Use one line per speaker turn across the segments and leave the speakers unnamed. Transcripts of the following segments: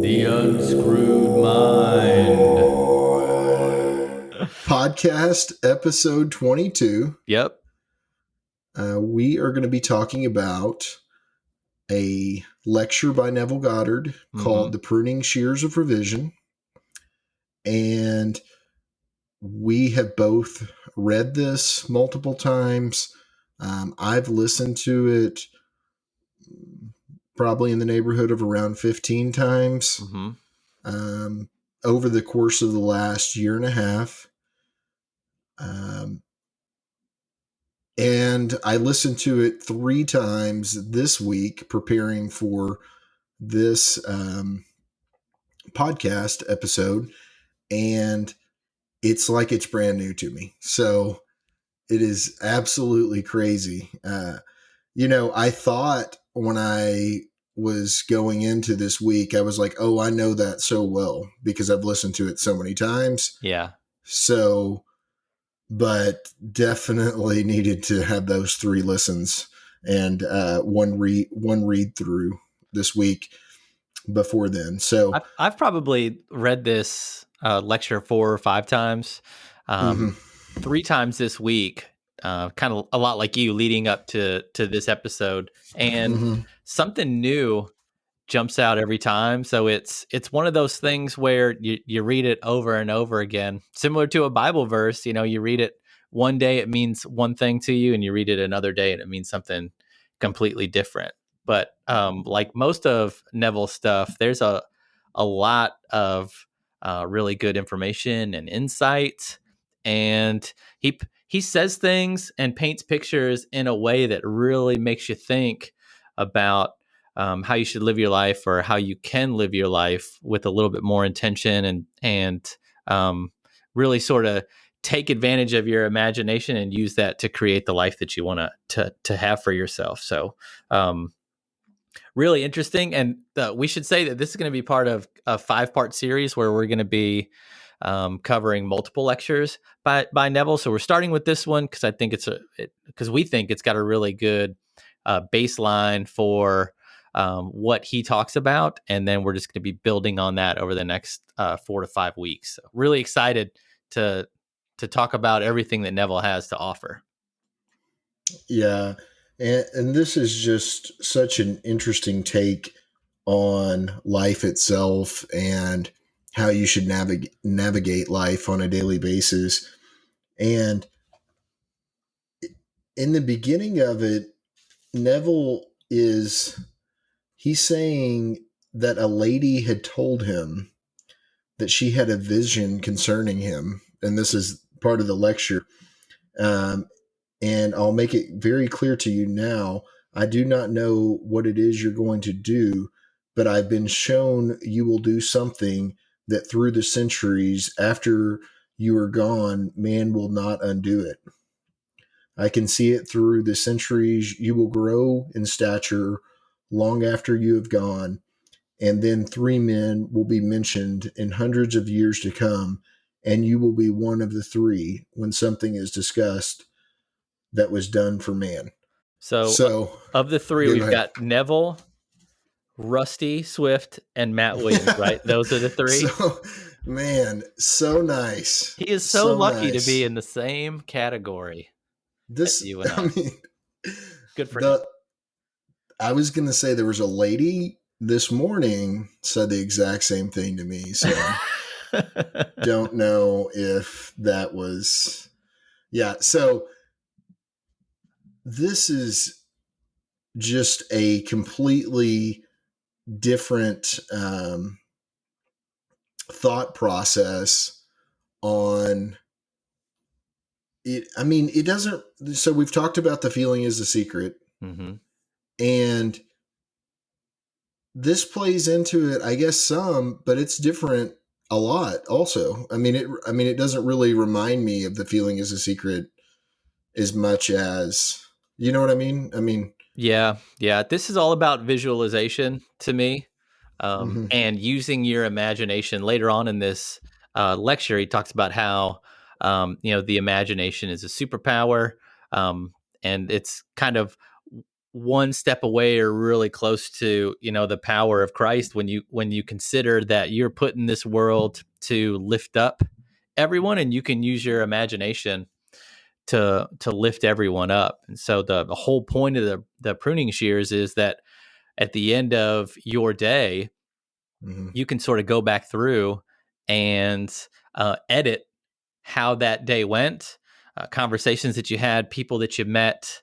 The Unscrewed Mind.
Podcast episode 22.
Yep.
We are going to be talking about a lecture by Neville Goddard called The Pruning Shears of Revision. And we have both read this multiple times. I've listened to it probably in the neighborhood of around 15 times over the course of the last year and a half. And I listened to it 3 times this week preparing for this podcast episode, and it's like it's brand new to me. So it is absolutely crazy. I thought when I was going into this week, I was like, oh, I know that so well because I've listened to it so many times.
Yeah.
So, but definitely needed to have those 3 listens and one read through this week before then. So
I've probably read this lecture 4 or 5 times, 3 times this week, kind of a lot like you leading up to this episode, and something new jumps out every time. So it's one of those things where you read it over and over again, similar to a Bible verse. You read it one day, it means one thing to you, and you read it another day and it means something completely different. But like most of Neville's stuff, there's a lot of really good information and insight, and he says things and paints pictures in a way that really makes you think about how you should live your life, or how you can live your life with a little bit more intention, and really sort of take advantage of your imagination and use that to create the life that you want to have for yourself. So really interesting. And we should say that this is going to be part of a 5-part series where we're going to be covering multiple lectures by Neville. So we're starting with this one because I think because we think it's got a really good baseline for what he talks about, and then we're just going to be building on that over the next 4 to 5 weeks. So really excited to talk about everything that Neville has to offer.
Yeah, and this is just such an interesting take on life itself and how you should navigate life on a daily basis. And in the beginning of it, Neville he's saying that a lady had told him that she had a vision concerning him. And this is part of the lecture. And I'll make it very clear to you now. I do not know what it is you're going to do, but I've been shown you will do something that through the centuries after you are gone, man will not undo it. I can see it through the centuries. You will grow in stature long after you have gone, and then 3 men will be mentioned in hundreds of years to come, and you will be one of the 3 when something is discussed that was done for man.
So of the 3, we've got Neville, Rusty Swift, and Matt Williams, right? Those are the 3.
So, man, so nice.
He is so lucky to be in the same category. You and I mean, good for him.
I was going to say there was a lady this morning said the exact same thing to me. So don't know if that was, yeah. So this is just a completely different thought process on it. I mean, it doesn't, so we've talked about the feeling is the secret. And this plays into it, I guess some, but it's different a lot also. I mean, it doesn't really remind me of the feeling is a secret as much as, you know what I mean?
Yeah. This is all about visualization to me, and using your imagination. Later on in this lecture, he talks about how, the imagination is a superpower, and it's kind of one step away or really close to, the power of Christ when you consider that you're put in this world to lift up everyone, and you can use your imagination to lift everyone up. And so the whole point of the pruning shears is that at the end of your day, you can sort of go back through and edit how that day went, conversations that you had, people that you met,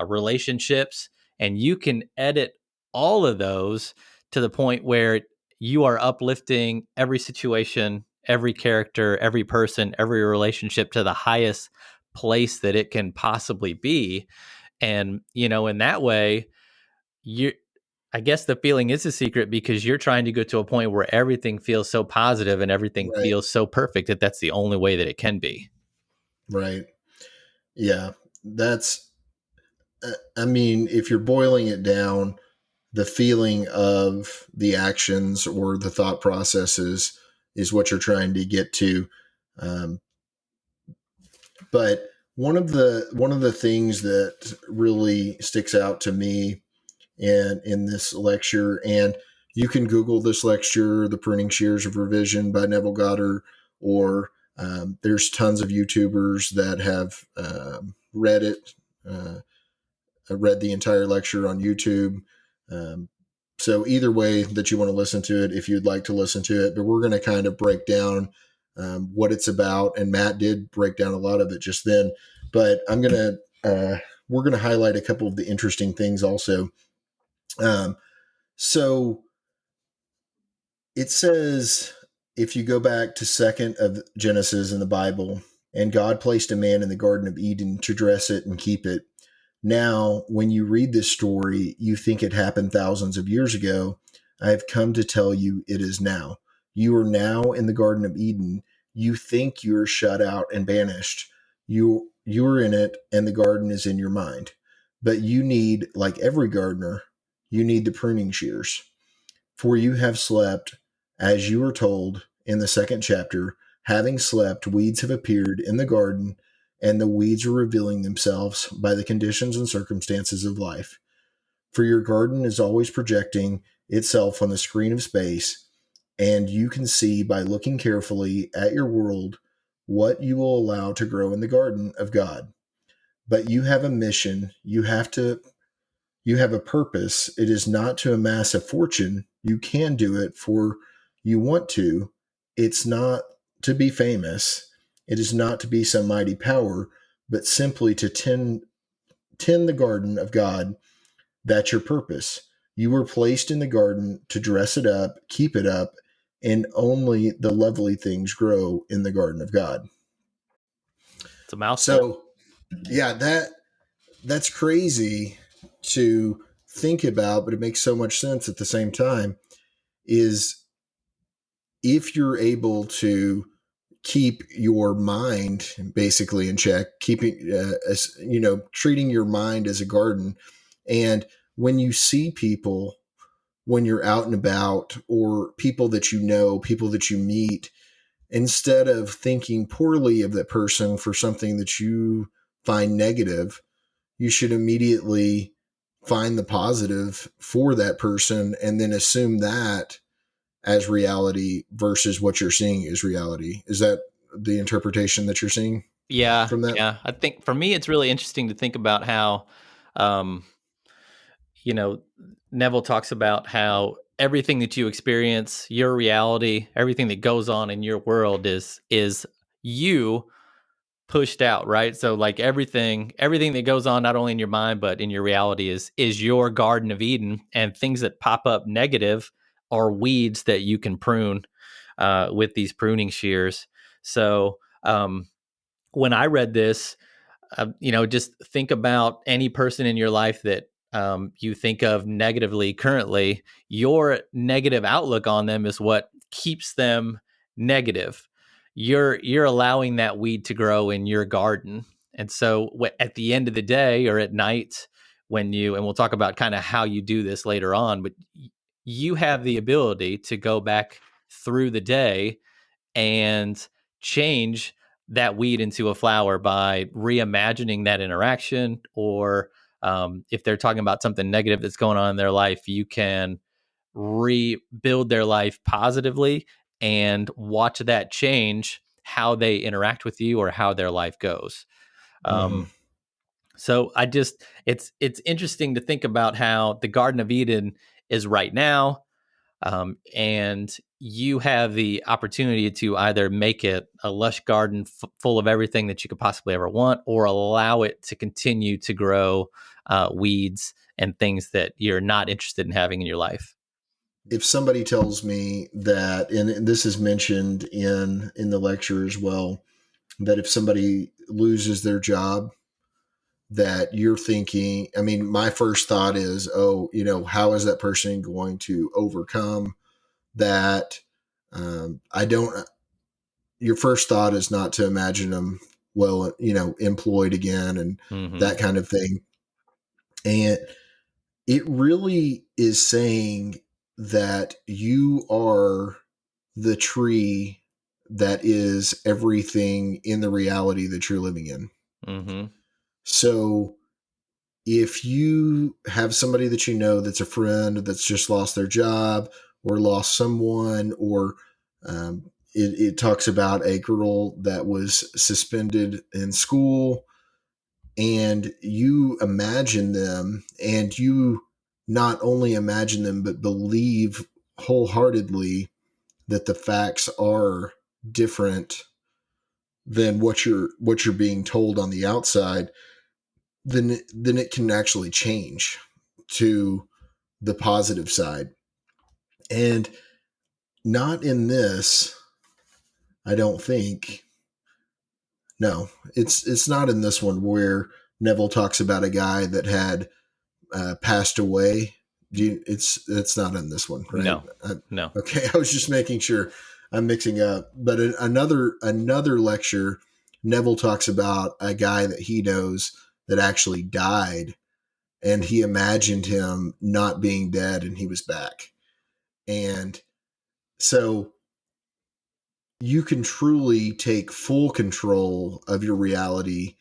relationships, and you can edit all of those to the point where you are uplifting every situation, every character, every person, every relationship to the highest place that it can possibly be. And, in that way, you I guess the feeling is a secret because you're trying to go to a point where everything feels so positive and everything
Right.
feels so perfect that that's the only way that it can be.
Right. Yeah. That's, I mean, if you're boiling it down, the feeling of the actions or the thought processes is what you're trying to get to. Um, but one of the things that really sticks out to me in this lecture, and you can Google this lecture, "The Pruning Shears of Revision" by Neville Goddard, or there's tons of YouTubers that have read it. I read the entire lecture on YouTube. So either way that you want to listen to it, if you'd like to listen to it, but we're going to kind of break down what it's about. And Matt did break down a lot of it just then, but we're going to highlight a couple of the interesting things also. So it says, if you go back to 2nd of Genesis in the Bible, and God placed a man in the Garden of Eden to dress it and keep it. Now, when you read this story, you think it happened thousands of years ago. I have come to tell you it is now. You are now in the Garden of Eden. You think you are shut out and banished. You are in it, and the garden is in your mind. But you need, like every gardener, you need the pruning shears. For you have slept, as you were told in the 2nd chapter. Having slept, weeds have appeared in the garden, and the weeds are revealing themselves by the conditions and circumstances of life. For your garden is always projecting itself on the screen of space, and you can see by looking carefully at your world what you will allow to grow in the garden of God. But you have a mission. You have a purpose. It is not to amass a fortune. You can do it for you want to. It's not to be famous. It is not to be some mighty power, but simply to tend the garden of God. That's your purpose. You were placed in the garden to dress it up, keep it up, and only the lovely things grow in the garden of God.
It's a mouthful.
So, yeah, that's crazy to think about, but it makes so much sense at the same time. Is if you're able to keep your mind basically in check, keeping, treating your mind as a garden. And when you see people, when you're out and about, or people that you know, people that you meet, instead of thinking poorly of that person for something that you find negative, you should immediately find the positive for that person and then assume that as reality versus what you're seeing is reality. Is that the interpretation that you're seeing?
Yeah.
From that?
Yeah. I think for me, it's really interesting to think about how, um, Neville talks about how everything that you experience, your reality, everything that goes on in your world is you pushed out, right? So like everything that goes on not only in your mind but in your reality is your Garden of Eden, and things that pop up negative are weeds that you can prune with these pruning shears. So when I read this, just think about any person in your life that you think of negatively currently. Your negative outlook on them is what keeps them negative. You're allowing that weed to grow in your garden. And so at the end of the day or at night, and we'll talk about kind of how you do this later on, but you have the ability to go back through the day and change that weed into a flower by reimagining that interaction, or If they're talking about something negative that's going on in their life, you can rebuild their life positively and watch that change how they interact with you or how their life goes.
Mhm.
So it's interesting to think about how the Garden of Eden is right now, and you have the opportunity to either make it a lush garden full of everything that you could possibly ever want, or allow it to continue to grow weeds and things that you're not interested in having in your life.
If somebody tells me that, and this is mentioned in the lecture as well, that if somebody loses their job, that you're thinking, I mean, my first thought is, oh, how is that person going to overcome that? I don't, your first thought is not to imagine them well, employed again and
Mm-hmm.
that kind of thing. And it really is saying that you are the tree that is everything in the reality that you're living in.
Mm-hmm.
So if you have somebody that that's a friend that's just lost their job or lost someone, or it talks about a girl that was suspended in school, and you imagine them, and you not only imagine them, but believe wholeheartedly that the facts are different than what you're being told on the outside, then it can actually change to the positive side. And not in this, I don't think. No, it's not in this one where Neville talks about a guy that had passed away. It's not in this one, right?
No, no.
Okay, I was just making sure I'm mixing up. But in another lecture, Neville talks about a guy that he knows that actually died, and he imagined him not being dead, and he was back. And so you can truly take full control of your reality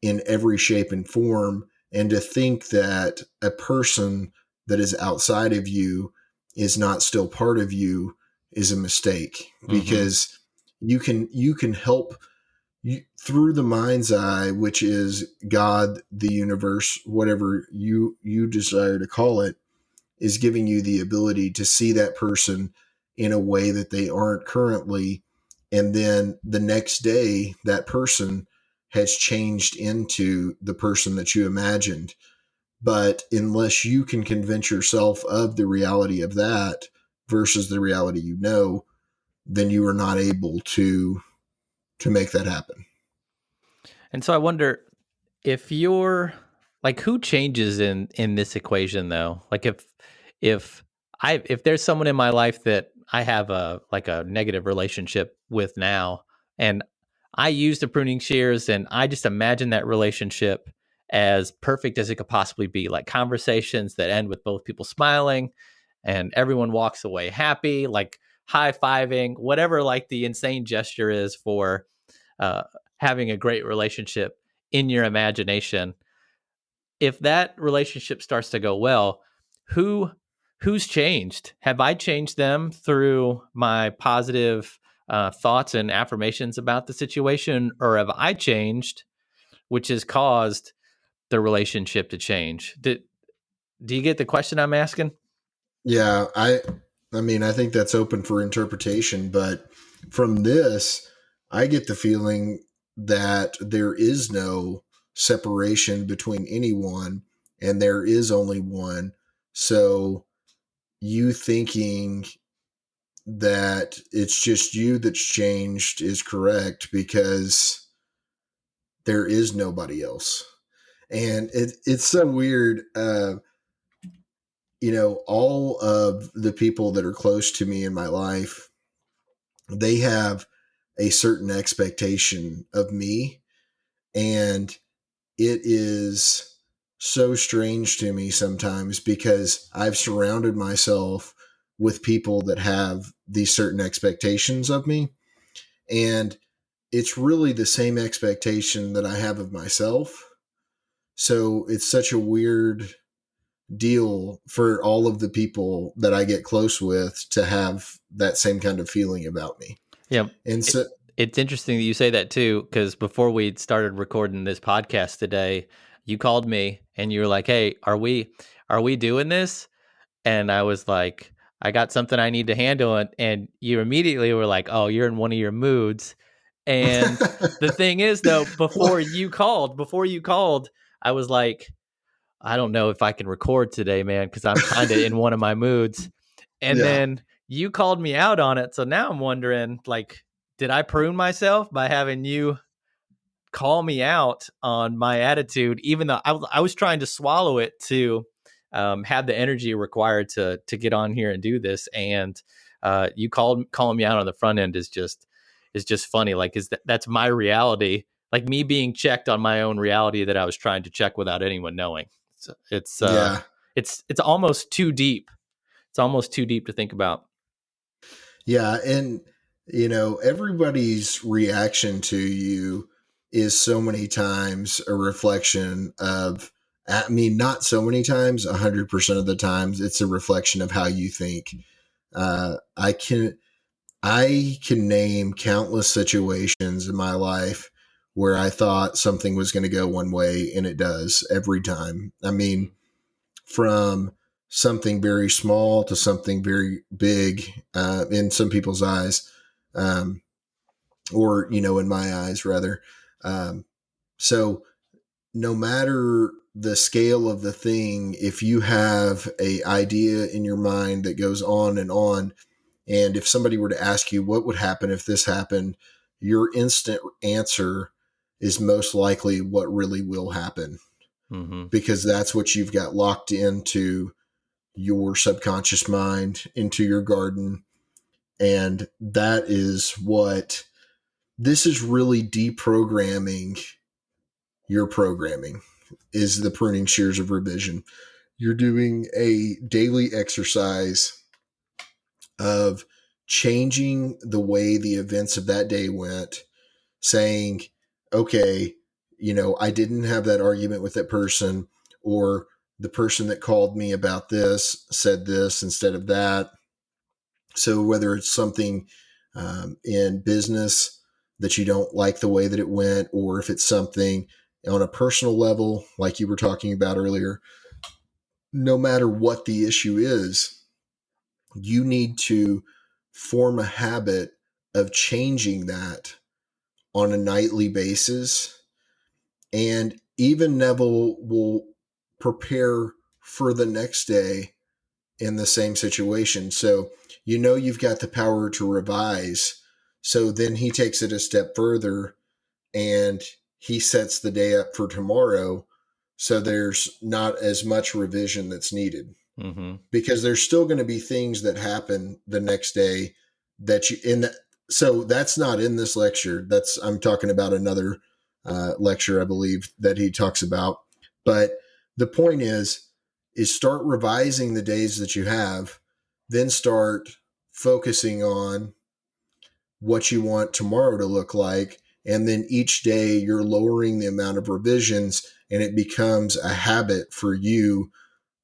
in every shape and form. And to think that a person that is outside of you is not still part of you is a mistake,
Mm-hmm.
because you can help you, through the mind's eye, which is God, the universe, whatever you desire to call it, is giving you the ability to see that person in a way that they aren't currently. And then the next day, that person has changed into the person that you imagined. But unless you can convince yourself of the reality of that versus the reality then you are not able to make that happen.
And so I wonder if you're like, who changes in this equation though? Like if there's someone in my life that I have a negative relationship with now, and I use the pruning shears and I just imagine that relationship as perfect as it could possibly be, like conversations that end with both people smiling and everyone walks away happy, like high-fiving, whatever like the insane gesture is for uh, having a great relationship in your imagination. If that relationship starts to go well, who who's changed? Have I changed them through my positive thoughts and affirmations about the situation, or have I changed, which has caused the relationship to change? Do you get the question I'm asking?
Yeah, I mean, I think that's open for interpretation, but from this, I get the feeling that there is no separation between anyone, and there is only one. So you thinking that it's just you that's changed is correct, because there is nobody else. And it's so weird. All of the people that are close to me in my life, they have a certain expectation of me. And it is so strange to me sometimes, because I've surrounded myself with people that have these certain expectations of me. And it's really the same expectation that I have of myself. So it's such a weird deal for all of the people that I get close with to have that same kind of feeling about me.
Yeah.
And so,
It's interesting that you say that too, because before we started recording this podcast today, you called me and you were like, "Hey, are we doing this?" And I was like, "I got something I need to handle," and you immediately were like, "Oh, you're in one of your moods." And the thing is, though, before you called, I was like, "I don't know if I can record today, man, because I'm kind of in one of my moods." And
yeah,
then you called me out on it. So now I'm wondering, like, did I prune myself by having you call me out on my attitude, even though I was trying to swallow it to have the energy required to get on here and do this? And you calling me out on the front end is just funny. Like, that's my reality, like me being checked on my own reality that I was trying to check without anyone knowing. It's
yeah,
it's almost too deep. It's almost too deep to think about.
yeah. And, everybody's reaction to you is so many times a reflection of, I mean, not so many times, 100% of the times, it's a reflection of how you think. Uh, I can, I can name countless situations in my life where I thought something was going to go one way and it does every time. I mean, from something very small to something very big in some people's eyes, um, or, in my eyes, rather. Um, so, no matter the scale of the thing, if you have a idea in your mind that goes on, and if somebody were to ask you what would happen if this happened, your instant answer is most likely what really will happen,
Mm-hmm.
because that's what you've got locked into your subconscious mind, into your garden. And that is what this is really deprogramming your programming, is the pruning shears of revision. You're doing a daily exercise of changing the way the events of that day went, saying, okay, I didn't have that argument with that person, or the person that called me about this said this instead of that. So whether it's something in business that you don't like the way that it went, or if it's something on a personal level, like you were talking about earlier, no matter what the issue is, you need to form a habit of changing that on a nightly basis. And even Neville will prepare for the next day in the same situation. So, you've got the power to revise. So then he takes it a step further and he sets the day up for tomorrow. So there's not as much revision that's needed,
Mm-hmm.
because there's still going to be things that happen the next day that you in that. So that's not in this lecture. I'm talking about another lecture, I believe, that he talks about. But the point is start revising the days that you have, then start focusing on what you want tomorrow to look like. And then each day you're lowering the amount of revisions, and it becomes a habit for you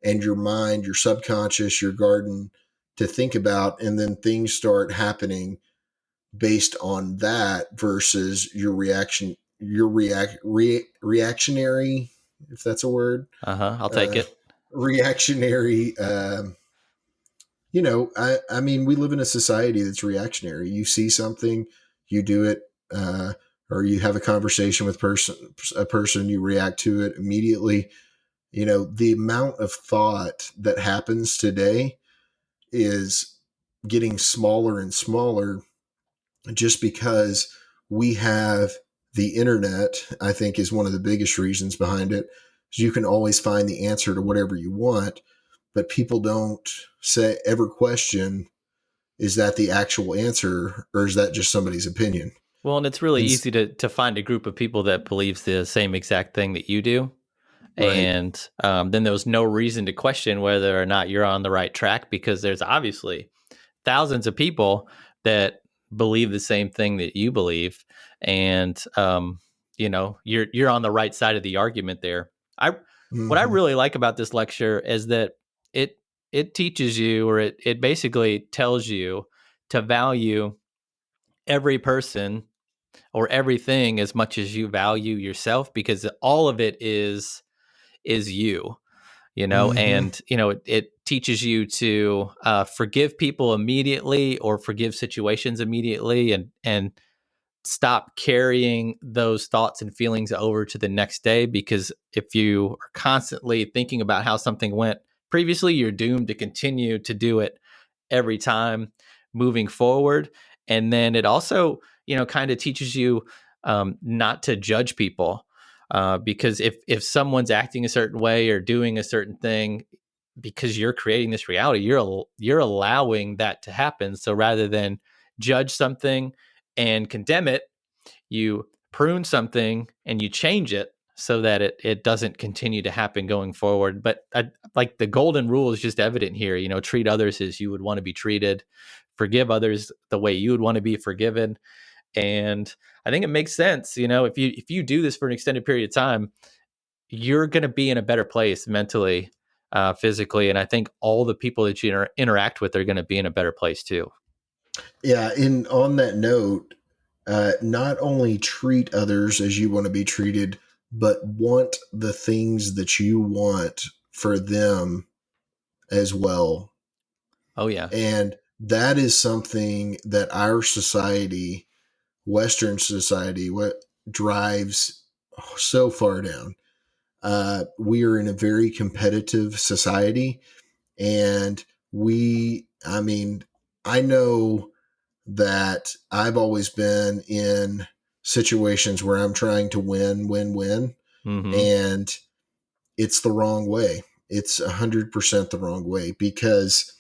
and your mind, your subconscious, your garden to think about. And then things start happening based on that versus your reactionary, if that's a word,
I'll take
uh,
it.
reactionary. I mean, we live in a society that's reactionary. You see something, you do it, or you have a conversation with a person, you react to it immediately. The amount of thought that happens today is getting smaller and smaller, just because we have the internet. I think is one of the biggest reasons behind it. You can always find the answer to whatever you want, but people don't ever question, is that the actual answer, or is that just somebody's opinion?
Well, and it's really
And
easy to find a group of people that believes the same exact thing that you do.
right,
And then there's no reason to question whether or not you're on the right track, because there's obviously thousands of people that believe the same thing that you believe. And, you're on the right side of the argument there. I what I really like about this lecture is that it it teaches you, or it basically tells you to value every person or everything as much as you value yourself, because all of it is you,
Mm-hmm.
and it teaches you to forgive people immediately, or forgive situations immediately, and stop carrying those thoughts and feelings over to the next day, because if you are constantly thinking about how something went previously, you're doomed to continue to do it every time moving forward. And then it also, kind of teaches you not to judge people, because if someone's acting a certain way or doing a certain thing, because you're creating this reality, you're allowing that to happen. So rather than judge something and condemn it, you prune something and you change it so that it doesn't continue to happen going forward. But like the golden rule is just evident here. Treat others as you would want to be treated, forgive others the way you would want to be forgiven. And I think it makes sense. If you do this for an extended period of time, you're going to be in a better place mentally, physically, and I think all the people that you interact with are going to be in a better place too.
Yeah. And on that note, not only treat others as you want to be treated, but want the things that you want for them as well.
Oh yeah.
And that is something that our society, Western society, what drives so far down. We are in a very competitive society, and I mean, I know that I've always been in situations where I'm trying to win,
Mm-hmm.
and it's the wrong way. It's 100% the wrong way, because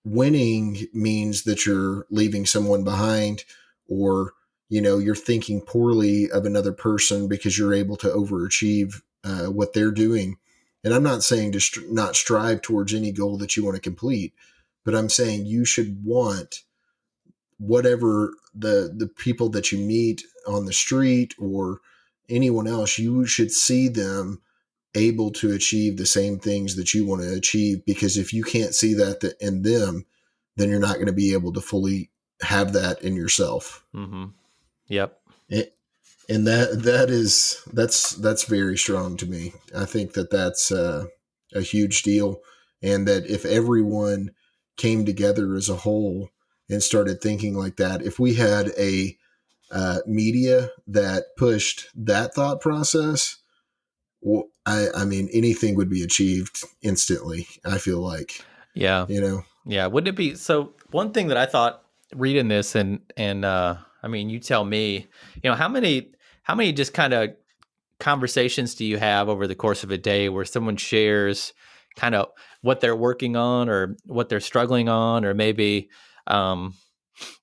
winning means that you're leaving someone behind, or you're thinking poorly of another person because you're able to overachieve what they're doing. And I'm not saying to not strive towards any goal that you want to complete, but I'm saying you should want whatever the people that you meet on the street or anyone else, you should see them able to achieve the same things that you want to achieve, because if you can't see that in them, then you're not going to be able to fully have that in yourself.
Mm-hmm. Yep.
And that's very strong to me. I think that that's a huge deal, and that if everyone came together as a whole and started thinking like that, if we had a media that pushed that thought process, well, I mean, anything would be achieved instantly. I feel like,
Yeah.
you know,
Yeah. Wouldn't it be so? One thing that I thought reading this, and I mean, you tell me, how many just kind of conversations do you have over the course of a day where someone shares kind of what they're working on or what they're struggling on, or maybe, um,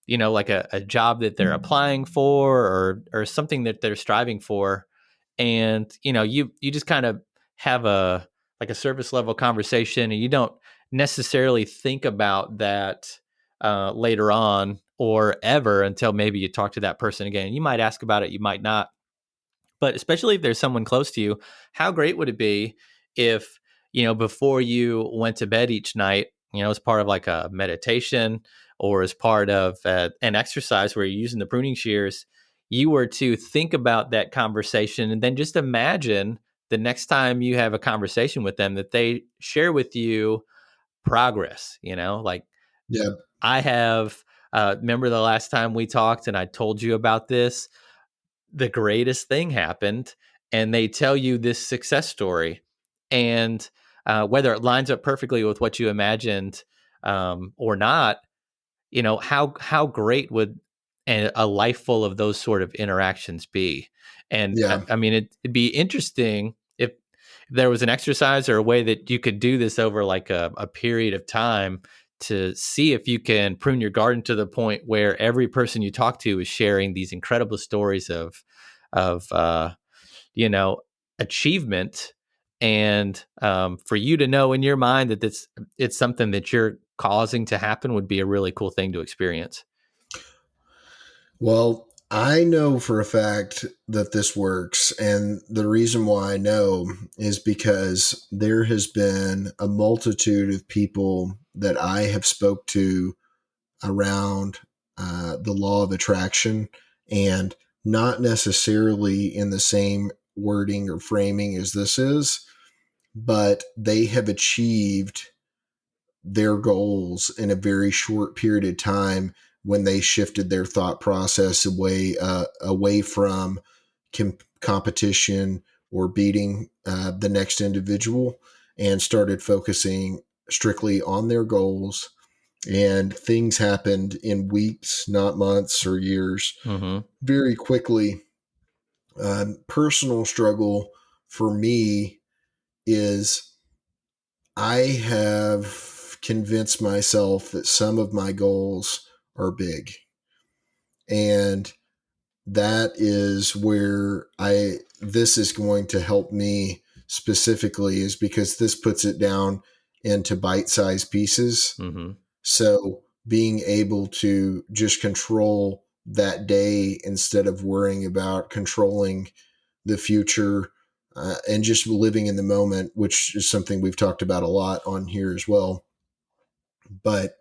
like a job that they're applying for, or something that they're striving for, and you just kind of have a surface level conversation, and you don't necessarily think about that later on or ever until maybe you talk to that person again. You might ask about it, you might not, but especially if there's someone close to you, how great would it be if, before you went to bed each night, as part of like a meditation, or as part of an exercise where you're using the pruning shears, you were to think about that conversation, and then just imagine the next time you have a conversation with them that they share with you progress, like,
yeah,
I have, remember the last time we talked and I told you about this? The greatest thing happened, and they tell you this success story, and whether it lines up perfectly with what you imagined, or not, how great would a life full of those sort of interactions be? And
yeah,
I mean, it'd be interesting if there was an exercise or a way that you could do this over like a period of time, to see if you can prune your garden to the point where every person you talk to is sharing these incredible stories of you know achievement, and for you to know in your mind that it's something that you're causing to happen would be a really cool thing to experience.
well, I know for a fact that this works. And the reason why I know is because there has been a multitude of people that I have spoke to around the law of attraction, and not necessarily in the same wording or framing as this is, but they have achieved their goals in a very short period of time when they shifted their thought process away from competition or beating the next individual, and started focusing strictly on their goals. And things happened in weeks, not months or years, very quickly. Personal struggle for me is I have convinced myself that some of my goals are big. And that is where this is going to help me specifically, is because this puts it down into bite-sized pieces. So being able to just control that day instead of worrying about controlling the future, and just living in the moment, which is something we've talked about a lot on here as well. But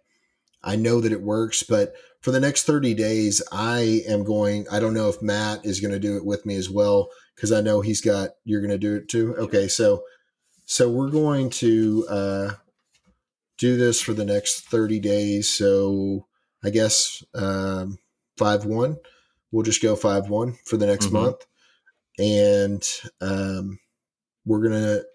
I know that it works. But for the next 30 days, I don't know if Matt is going to do it with me as well, because I know you're going to do it too. Okay. So we're going to do this for the next 30 days. So I guess 5-1. We'll just go 5-1 for the next month. And we're going to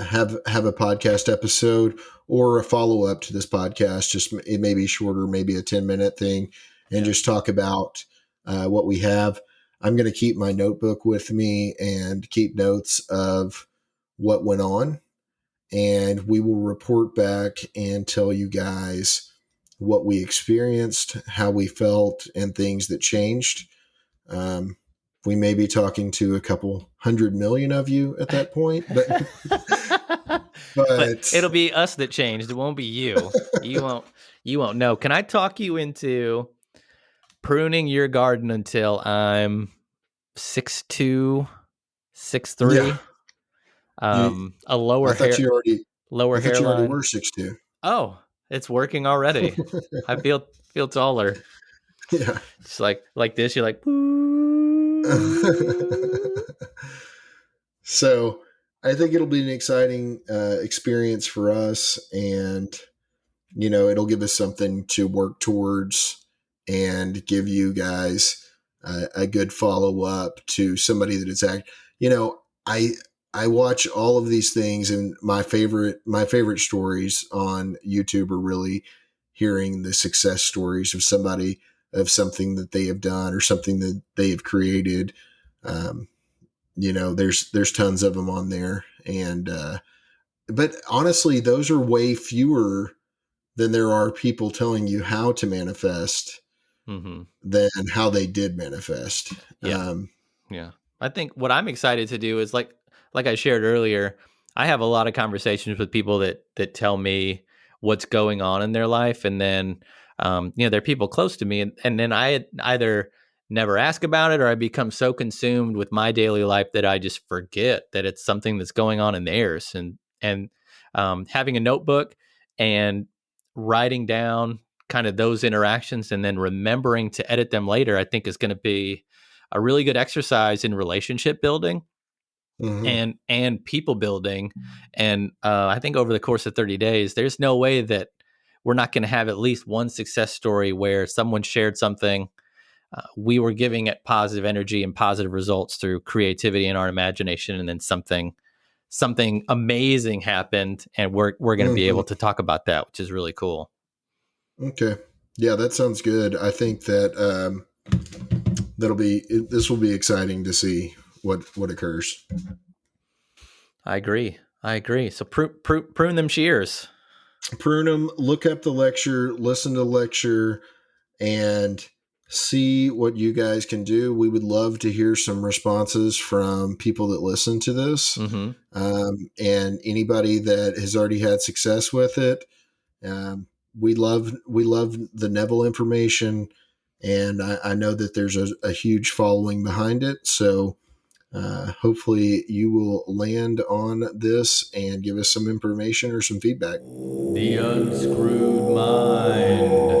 have a podcast episode or a follow-up to this podcast. Just it may be shorter, maybe a 10-minute thing, and just talk about what we have. I'm going to keep my notebook with me and keep notes of what went on, and we will report back and tell you guys what we experienced, how we felt, and things that changed. We may be talking to a couple 100 million of you at that point, but
it'll be us that changed. It won't be you. You won't know. Can I talk you into pruning your garden until I'm 6'2", 6'3"?
Yeah.
A lower hair.
I thought you already
hairline.
were 6'2".
Oh, it's working already. I feel taller.
Yeah.
Just like this, you're like.
So I think it'll be an exciting experience for us, and it'll give us something to work towards and give you guys a good follow up to somebody that is I watch all of these things, and my favorite stories on YouTube are really hearing the success stories of somebody, of something that they have done or something that they have created. There's tons of them on there, and but honestly, those are way fewer than there are people telling you how to manifest than how they did manifest.
Yeah. I think what I'm excited to do is like I shared earlier, I have a lot of conversations with people that tell me what's going on in their life. And then, they're people close to me. And then I either never ask about it, or I become so consumed with my daily life that I just forget that it's something that's going on in theirs. And having a notebook and writing down kind of those interactions and then remembering to edit them later, I think is going to be a really good exercise in relationship building and people building. And I think over the course of 30 days, there's no way that we're not going to have at least one success story where someone shared something. We were giving it positive energy and positive results through creativity and our imagination. And then something amazing happened, and we're going to be able to talk about that, which is really cool.
Okay. Yeah, that sounds good. I think that this will be exciting to see what occurs.
I agree. So prune them shears.
Prune them. Look up the lecture, listen to the lecture, and see what you guys can do. We would love to hear some responses from people that listen to this, and anybody that has already had success with it. We love the Neville information. And I know that there's a huge following behind it. So hopefully you will land on this and give us some information or some feedback.
The Unscrewed Mind.